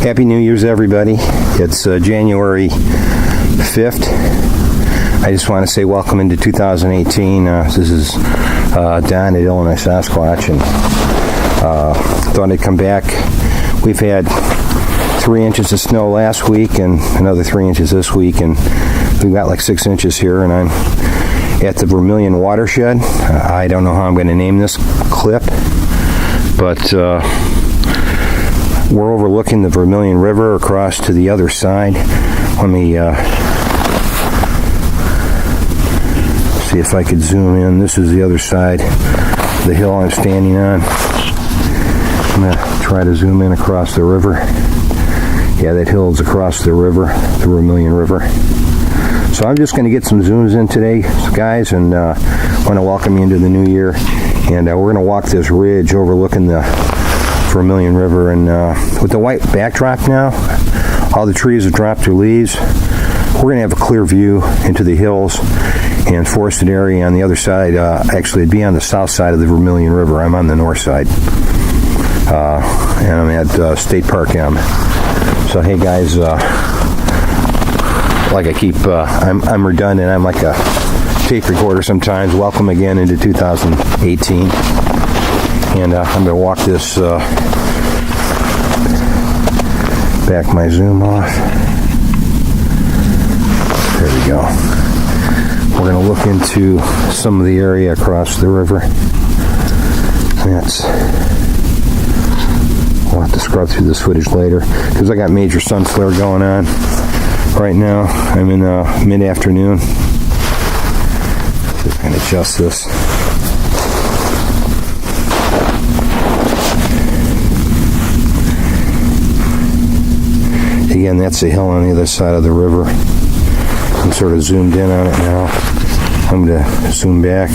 Happy New Year's, everybody. It's January 5th. I just want to say welcome into 2018. This is Don at Illinois Sasquatch, and thought I'd come back. We've had 3 inches of snow last week and another 3 inches this week, and we've got like 6 inches here, and I'm at the Vermilion watershed. I don't know how I'm going to name this clip, but we're overlooking the Vermilion River across to the other side. Let me see if I could zoom in. This is the other side of the hill I'm standing on. I'm going to try to zoom in across the river. Yeah, that hill is across the river, the Vermilion River. So I'm just going to get some zooms in today, guys, and I want to welcome you into the new year. And we're going to walk this ridge overlooking the Vermilion River, and with the white backdrop now, all the trees have dropped their leaves. We're going to have a clear view into the hills and forested area on the other side. Actually, it'd be on the south side of the Vermilion River. I'm on the north side, and I'm at State Park M. So hey guys, like I keep, I'm redundant. I'm like a tape recorder sometimes. Welcome again into 2018. And I'm going to walk this, back my zoom off. There we go. We're going to look into some of the area across the river. We'll have to scrub through this footage later, because I got major sun flare going on right now. I'm in mid-afternoon. See if I can adjust this. Again, that's the hill on the other side of the river. I'm sort of zoomed in on it now. I'm going to zoom back.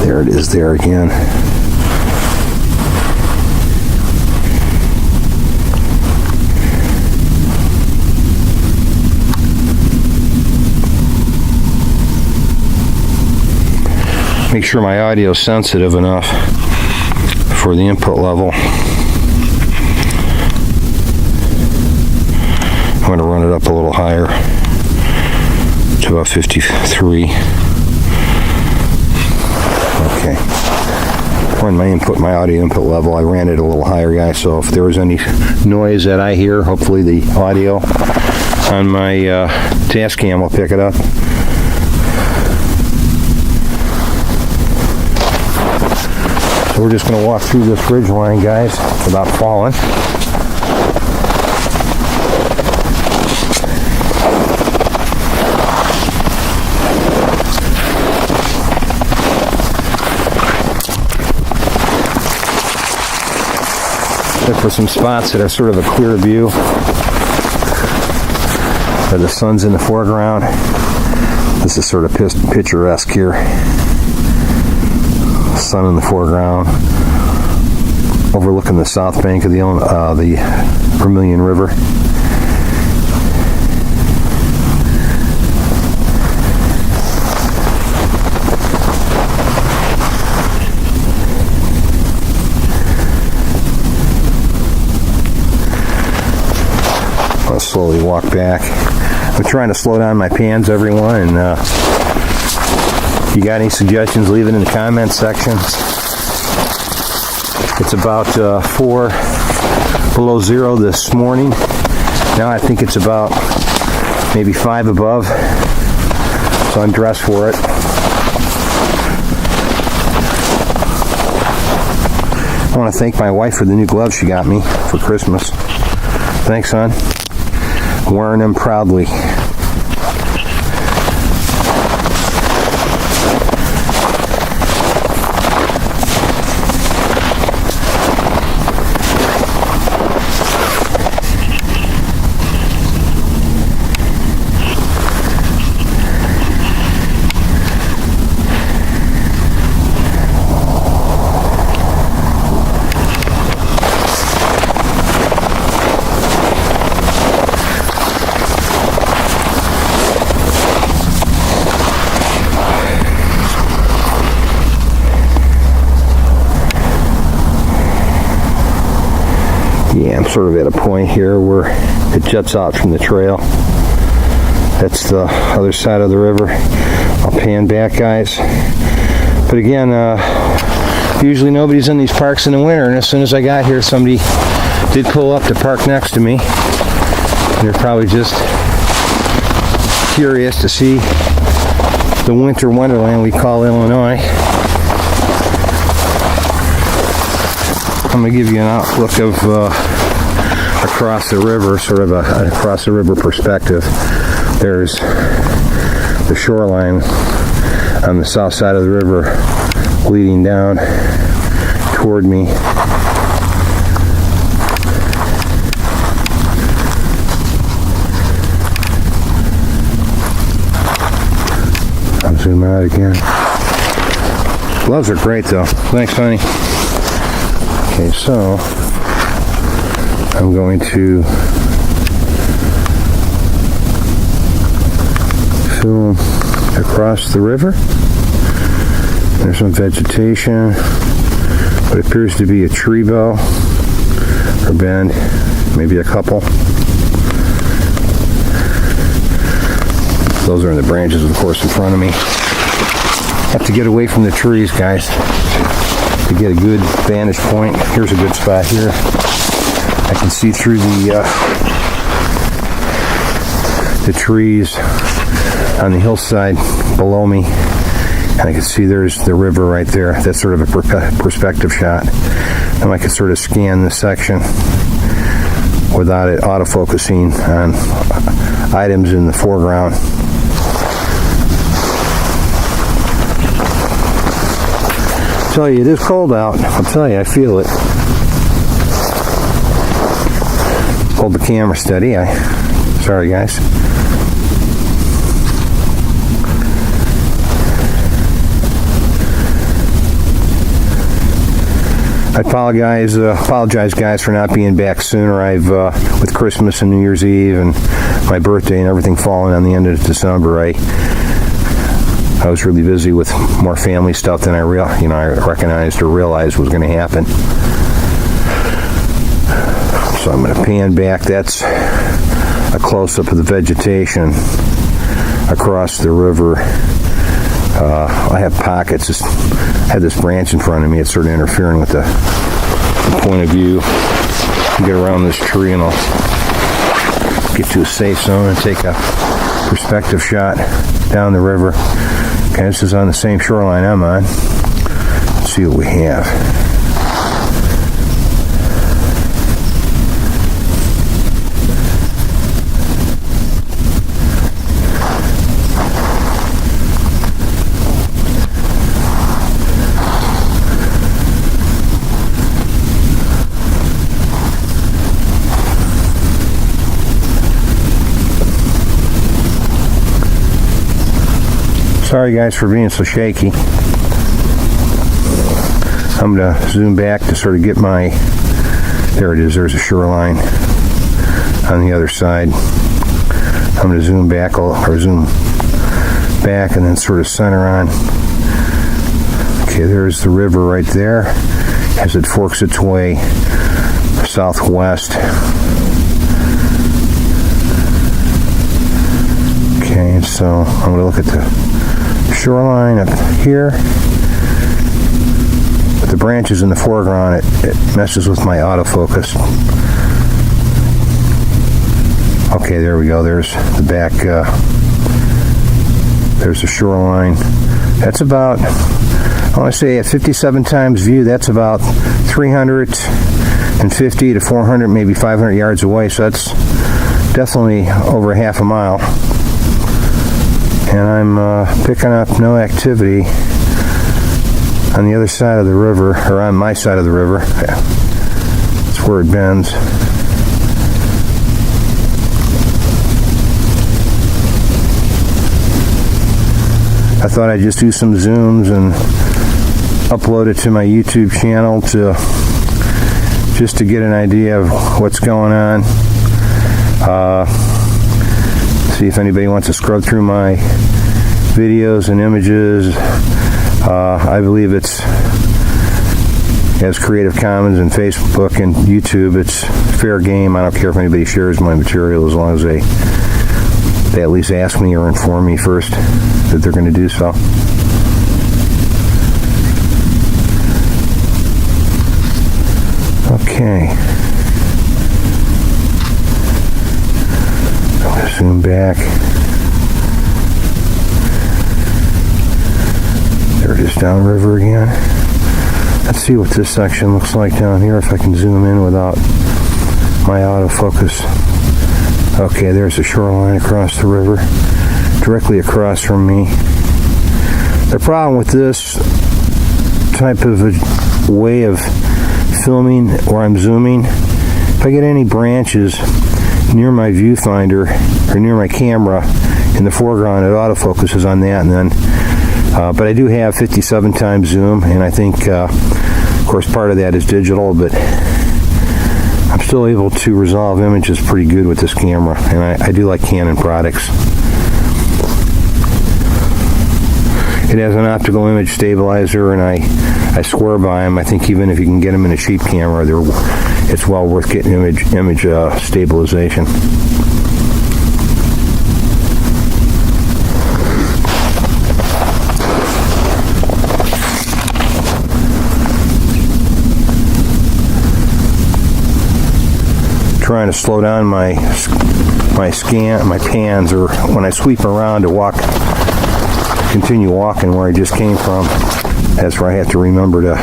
There it is there again. Make sure my audio is sensitive enough for the input level. I'm going to run it up a little higher to about 53. Okay. Run my audio input level. I ran it a little higher, guys, so if there was any noise that I hear, hopefully the audio on my task cam will pick it up. So we're just going to walk through this ridge line, guys, without falling. Look for some spots that are sort of a clear view, where the sun's in the foreground. This is sort of picturesque here. Sun in the foreground, overlooking the south bank of the Vermilion River. I'll slowly walk back. I'm trying to slow down my pans, everyone, and if you got any suggestions, leave it in the comments section. It's about 4 below zero this morning. Now I think it's about maybe 5 above. So I'm dressed for it. I want to thank my wife for the new gloves she got me for Christmas. Thanks, hon. Wearing them proudly. I'm sort of at a point here where it juts out from the trail. That's the other side of the river. I'll pan back, guys. But again, usually nobody's in these parks in the winter, and as soon as I got here, somebody did pull up to park next to me. They're probably just curious to see the winter wonderland we call Illinois. I'm going to give you an outlook of across the river, sort of an across the river perspective. There's the shoreline on the south side of the river leading down toward me. I'll zoom out again. Gloves are great though. Thanks, honey. Okay, so I'm going to zoom across the river. There's some vegetation, what appears to be a tree bow or bend, maybe a couple. Those are in the branches, of course, in front of me. Have to get away from the trees, guys, to get a good vantage point. Here's a good spot here. I can see through the trees on the hillside below me, and I can see there's the river right there. That's sort of a perspective shot, and I can sort of scan this section without it autofocusing on items in the foreground. I tell you, it is cold out. I'll tell you, I feel it. Hold the camera steady. Sorry, guys. I apologize, guys, for not being back sooner. With Christmas and New Year's Eve and my birthday and everything falling on the end of December, I was really busy with more family stuff than I recognized or realized was going to happen. So I'm going to pan back. That's a close-up of the vegetation across the river. I have pockets. I had this branch in front of me. It's sort of interfering with the point of view. I'll get around this tree and I'll get to a safe zone and take a perspective shot down the river. Okay, this is on the same shoreline I'm on. Let's see what we have. Sorry guys for being so shaky. I'm going to zoom back to sort of get my, there it is, there's a shoreline on the other side. I'm going to zoom back and then sort of center on. Okay, there's the river right there as it forks its way southwest. Okay, so I'm going to look at the shoreline up here. With the branches in the foreground, it messes with my autofocus. Okay, there we go. There's the back. There's the shoreline. That's about, I want to say at 57 times view, that's about 350 to 400, maybe 500 yards away. So that's definitely over half a mile. And I'm picking up no activity on the other side of the river, or on my side of the river. That's where it bends. I thought I'd just do some zooms and upload it to my YouTube channel just to get an idea of what's going on. See if anybody wants to scrub through my videos and images. I believe it's as Creative Commons and Facebook and YouTube. It's fair game. I don't care if anybody shares my material as long as they at least ask me or inform me first that they're going to do so. Okay. I'm going to zoom back. There it is downriver again. Let's see what this section looks like down here if I can zoom in without my autofocus. Okay, there's the shoreline across the river, directly across from me. The problem with this type of a way of filming where I'm zooming, if I get any branches near my viewfinder or near my camera in the foreground, it autofocuses on that, and then but I do have 57 times zoom, and I think of course part of that is digital, but I'm still able to resolve images pretty good with this camera, and I do like Canon products. It has an optical image stabilizer, and I swear by them. I think even if you can get them in a cheap camera, it's well worth getting image stabilization. Trying to slow down my pans, or when I sweep around to continue walking where I just came from. That's where I have to remember to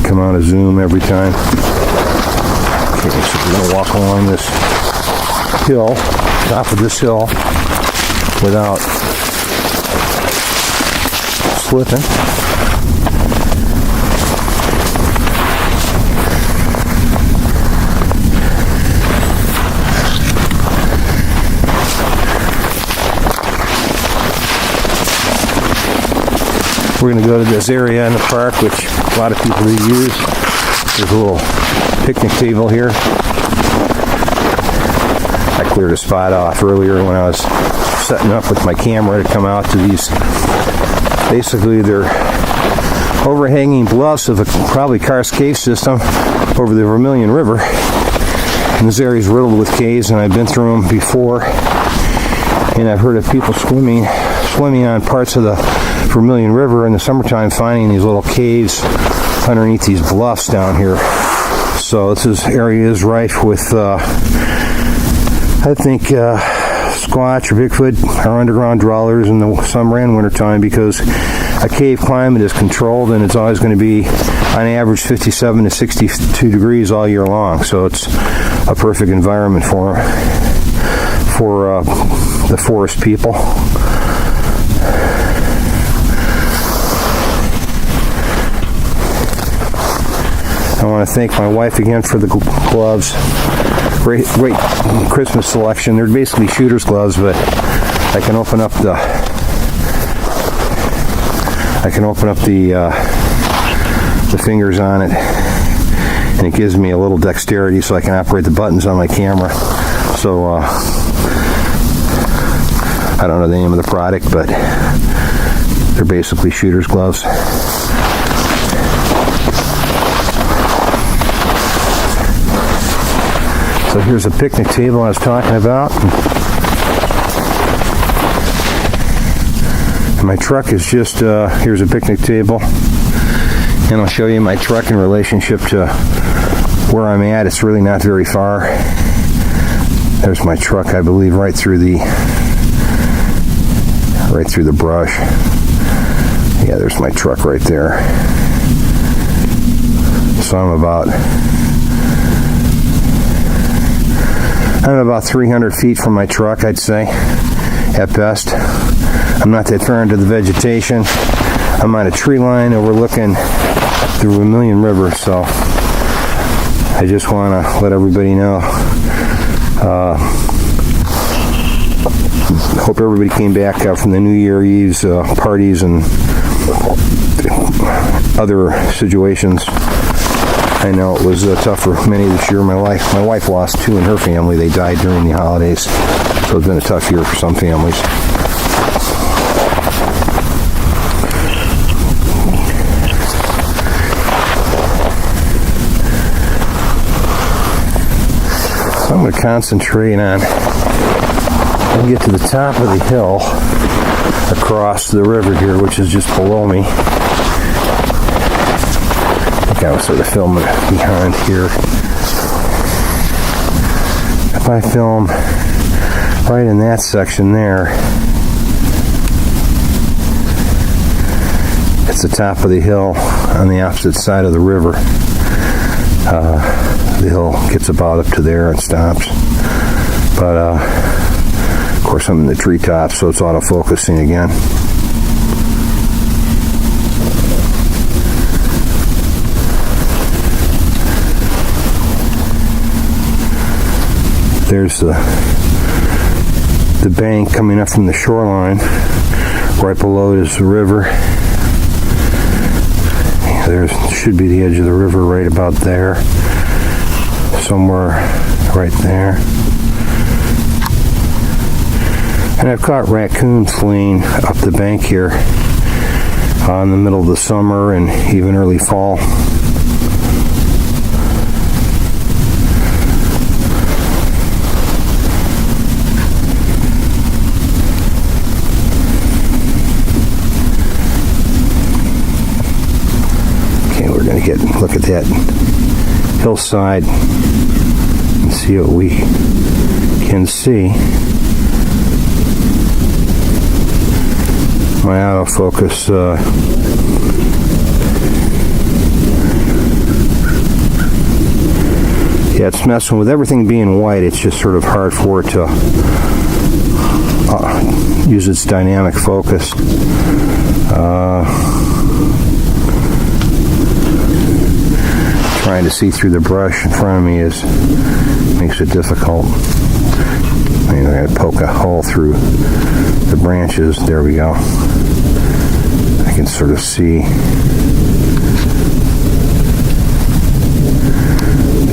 come out of zoom every time. Okay, so we're going to walk along this hill, top of this hill, without slipping. We're going to go to this area in the park, which a lot of people use. There's a little picnic table here. I cleared a spot off earlier when I was setting up with my camera to come out to these. Basically, they're overhanging bluffs of a probably karst cave system over the Vermilion River. And this area is riddled with caves, and I've been through them before. And I've heard of people swimming on parts of the Vermilion River in the summertime, finding these little caves underneath these bluffs down here. So this area is rife with, I think, Squatch or Bigfoot are underground dwellers in the summer and winter time, because a cave climate is controlled, and it's always going to be on average 57 to 62 degrees all year long. So it's a perfect environment for the forest people. I want to thank my wife again for the gloves. Great Christmas selection. They're basically shooter's gloves, but I can open up the fingers on it, and it gives me a little dexterity so I can operate the buttons on my camera. So I don't know the name of the product, but they're basically shooter's gloves. So here's a picnic table I was talking about. And my truck is just, here's a picnic table. And I'll show you my truck in relationship to where I'm at. It's really not very far. There's my truck, I believe, right through the brush. Yeah, there's my truck right there. So I'm about 300 feet from my truck, I'd say, at best. I'm not that far into the vegetation. I'm on a tree line overlooking the Vermilion River, so I just want to let everybody know. Hope everybody came back from the New Year Eve's parties and other situations. I know it was tough for many this year. My wife lost 2 in her family. They died during the holidays, so it's been a tough year for some families. So I'm going to concentrate on and get to the top of the hill across the river here, which is just below me. I think I was sort of filming behind here. If I film right in that section there, it's the top of the hill on the opposite side of the river. The hill gets about up to there and stops. But, of course, I'm in the treetops, so it's auto-focusing again. There's the bank coming up from the shoreline. Right below is the river. There should be the edge of the river right about there. Somewhere right there. And I've caught raccoons fleeing up the bank here in the middle of the summer and even early fall. Look at that hillside and see what we can see. My autofocus yeah, it's messing with everything being white. It's just sort of hard for it to use its dynamic focus. Trying to see through the brush in front of me makes it difficult. I'm going to poke a hole through the branches. There we go. I can sort of see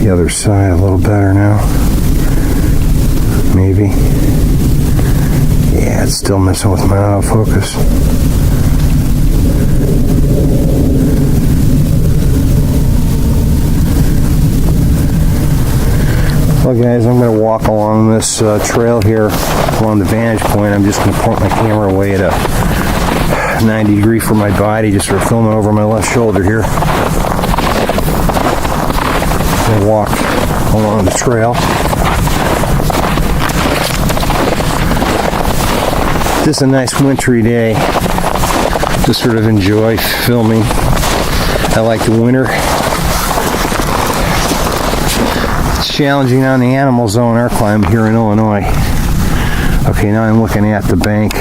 the other side a little better now. Maybe. Yeah, it's still messing with my autofocus. Well, guys, I'm going to walk along this trail here along the vantage point. I'm just going to point my camera away at a 90 degree from my body, just sort of filming over my left shoulder here. I'm going to walk along the trail. This is a nice wintry day to sort of enjoy filming. I like the winter. Challenging on the animal zone arc climb here in Illinois. Okay, now I'm looking at the bank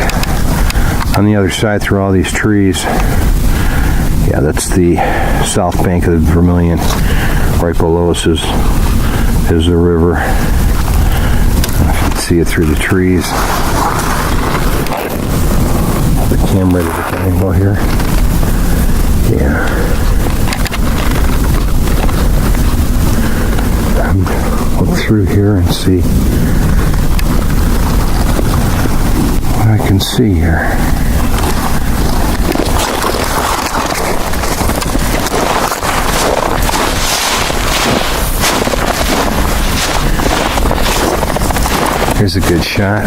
on the other side through all these trees. Yeah, that's the south bank of the Vermilion. Right below us is the river. You can see it through the trees. The camera at a different angle here. Yeah. Look through here and see what I can see here. Here's a good shot.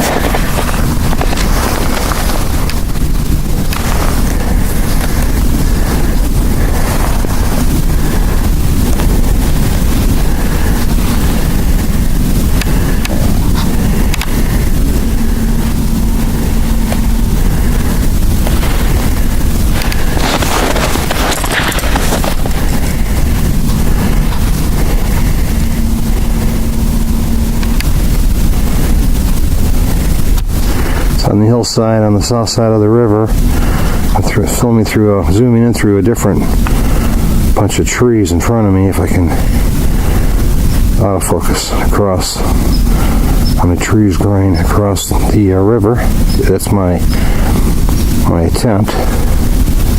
On the hillside on the south side of the river. I'm zooming in through a different bunch of trees in front of me. If I can autofocus across on the trees growing across the river. That's my attempt,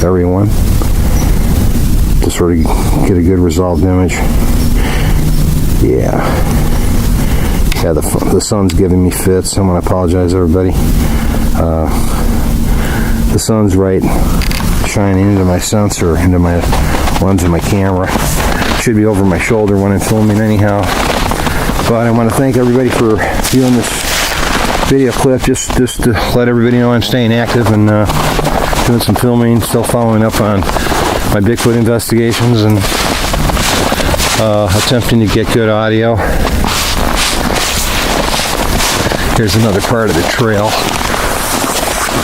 everyone, to sort of get a good resolved image. Yeah, the sun's giving me fits. I'm going to apologize, everybody. The sun's right shining into my sensor, into my lens of my camera. Should be over my shoulder when I'm filming anyhow. But I want to thank everybody for viewing this video clip, just to let everybody know I'm staying active and doing some filming, still following up on my Bigfoot investigations and attempting to get good audio. Here's another part of the trail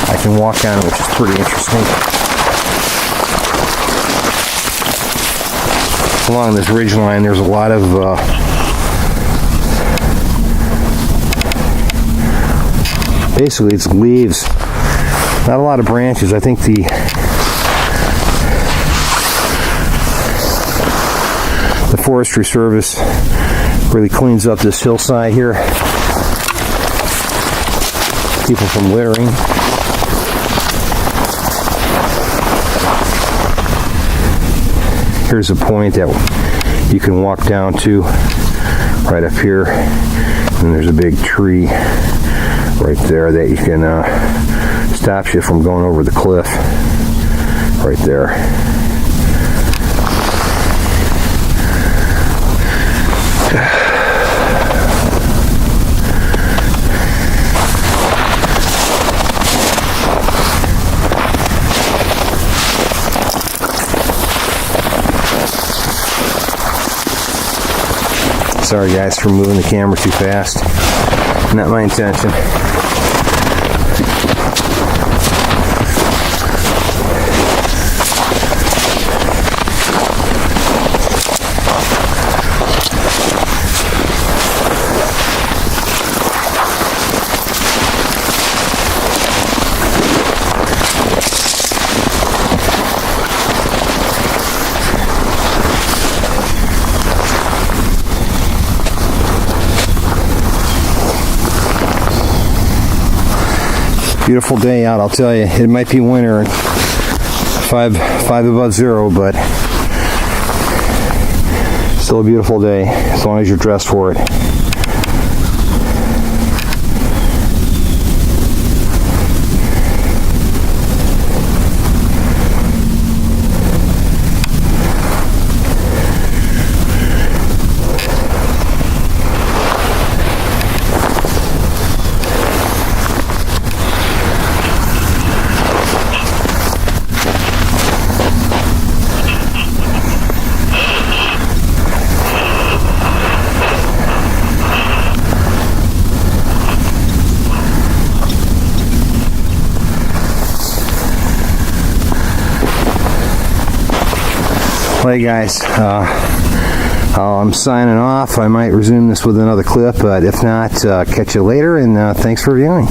I can walk on, which is pretty interesting. Along this ridgeline, there's a lot of basically it's leaves, not a lot of branches. I think the Forestry Service really cleans up this hillside here, keep them from littering. Here's a point that you can walk down to right up here, and there's a big tree right there that you can stops you from going over the cliff right there. Sorry guys for moving the camera too fast. Not my intention. Beautiful day out, I'll tell you. It might be winter, 5 above zero, but still a beautiful day as long as you're dressed for it. Well, hey guys, I'm signing off. I might resume this with another clip, but if not, catch you later, and thanks for viewing.